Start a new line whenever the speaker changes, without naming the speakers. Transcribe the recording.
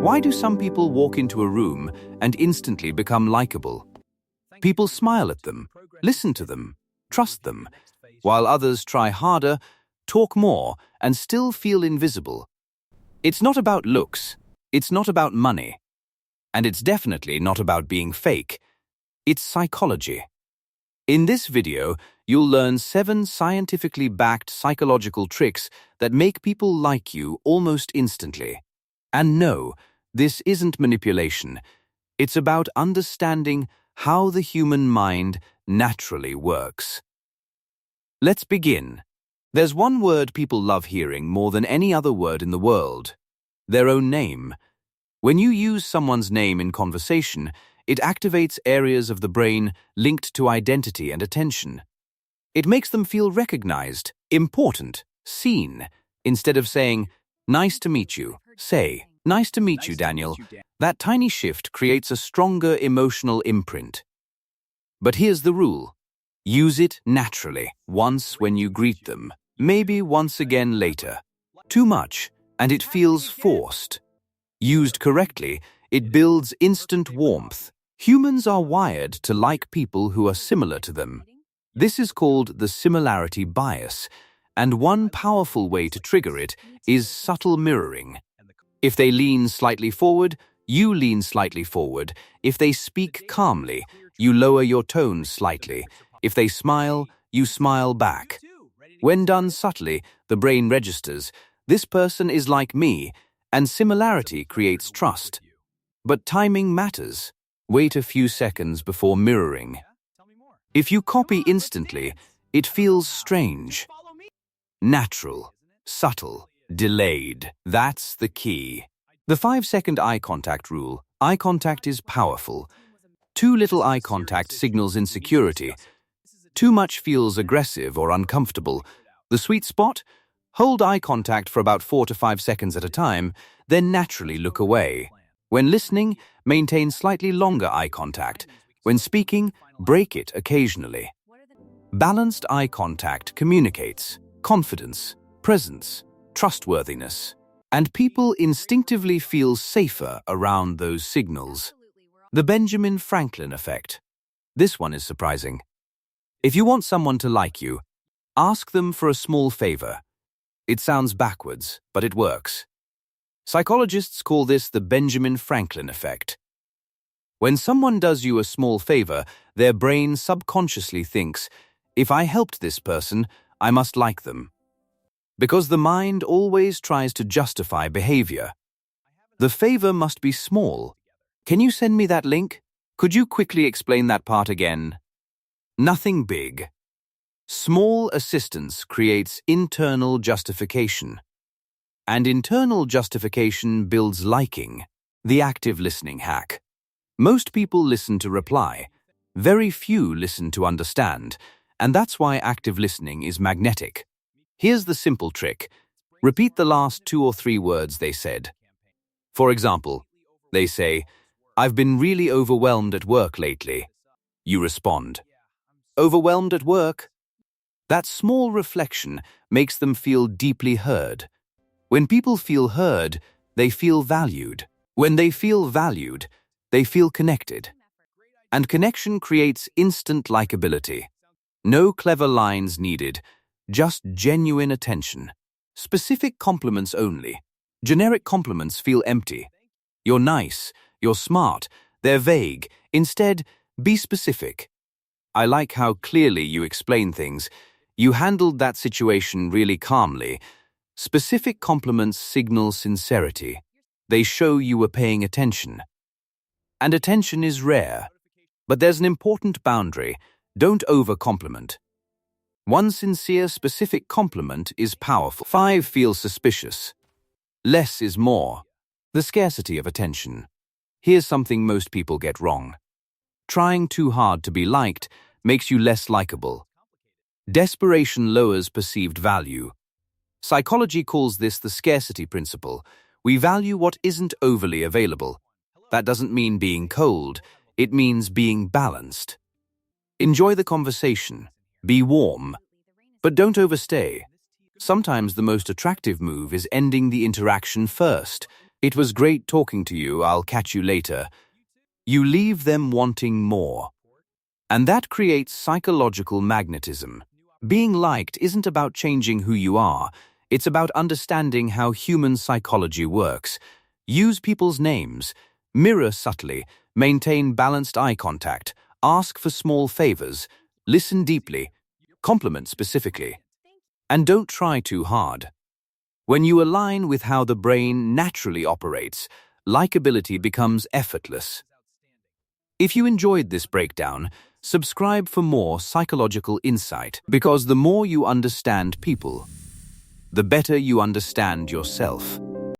Why do some people walk into a room and instantly become likable? People smile at them, listen to them, trust them, while others try harder, talk more, and still feel invisible. It's not about looks, it's not about money, and it's definitely not about being fake. It's psychology. In this video, you'll learn 7 scientifically backed psychological tricks that make people like you almost instantly. And no, this isn't manipulation. It's about understanding how the human mind naturally works. Let's begin. There's one word people love hearing more than any other word in the world: their own name. When you use someone's name in conversation, it activates areas of the brain linked to identity and attention. It makes them feel recognized, important, seen. Instead of saying, "Nice to meet you," say, "Nice to meet you, Daniel." That tiny shift creates a stronger emotional imprint. But here's the rule. Use it naturally, once when you greet them, maybe once again later. Too much, and it feels forced. Used correctly, it builds instant warmth. Humans are wired to like people who are similar to them. This is called the similarity bias, and one powerful way to trigger it is subtle mirroring. If they lean slightly forward, you lean slightly forward. If they speak calmly, you lower your tone slightly. If they smile, you smile back. When done subtly, the brain registers, "This person is like me," and similarity creates trust. But timing matters. Wait a few seconds before mirroring. If you copy instantly, it feels strange. Natural, subtle, delayed. That's the key. The 5-second eye contact rule. Eye contact is powerful. Too little eye contact signals insecurity. Too much feels aggressive or uncomfortable. The sweet spot? Hold eye contact for about 4 to 5 seconds at a time, then naturally look away. When listening, maintain slightly longer eye contact. When speaking, break it occasionally. Balanced eye contact communicates confidence, presence, trustworthiness, and people instinctively feel safer around those signals. The Benjamin Franklin effect. This one is surprising. If you want someone to like you, ask them for a small favor. It sounds backwards, but it works. Psychologists call this the Benjamin Franklin effect. When someone does you a small favor, their brain subconsciously thinks, "If I helped this person, I must like them." Because the mind always tries to justify behavior. The favor must be small. "Can you send me that link? Could you quickly explain that part again?" Nothing big. Small assistance creates internal justification. And internal justification builds liking, the active listening hack. Most people listen to reply. Very few listen to understand, and that's why active listening is magnetic. Here's the simple trick. Repeat the last 2 or 3 words they said. For example, they say, "I've been really overwhelmed at work lately." You respond, "Overwhelmed at work?" That small reflection makes them feel deeply heard. When people feel heard, they feel valued. When they feel valued, they feel connected. And connection creates instant likability. No clever lines needed, just genuine attention. Specific compliments only. Generic compliments feel empty. "You're nice," "You're smart," they're vague. Instead, be specific. "I like how clearly you explain things. You handled that situation really calmly." Specific compliments signal sincerity. They show you were paying attention. And attention is rare. But there's an important boundary. Don't over-compliment. One sincere, specific compliment is powerful. 5 feel suspicious. Less is more. The scarcity of attention. Here's something most people get wrong. Trying too hard to be liked makes you less likable. Desperation lowers perceived value. Psychology calls this the scarcity principle. We value what isn't overly available. That doesn't mean being cold, it means being balanced. Enjoy the conversation, be warm, but don't overstay. Sometimes the most attractive move is ending the interaction first. "It was great talking to you, I'll catch you later," you leave them wanting more. And that creates psychological magnetism. Being liked isn't about changing who you are, it's about understanding how human psychology works. Use people's names, mirror subtly, maintain balanced eye contact, ask for small favors, listen deeply, compliment specifically. And don't try too hard. When you align with how the brain naturally operates, likability becomes effortless. If you enjoyed this breakdown, subscribe for more psychological insight, because the more you understand people, the better you understand yourself.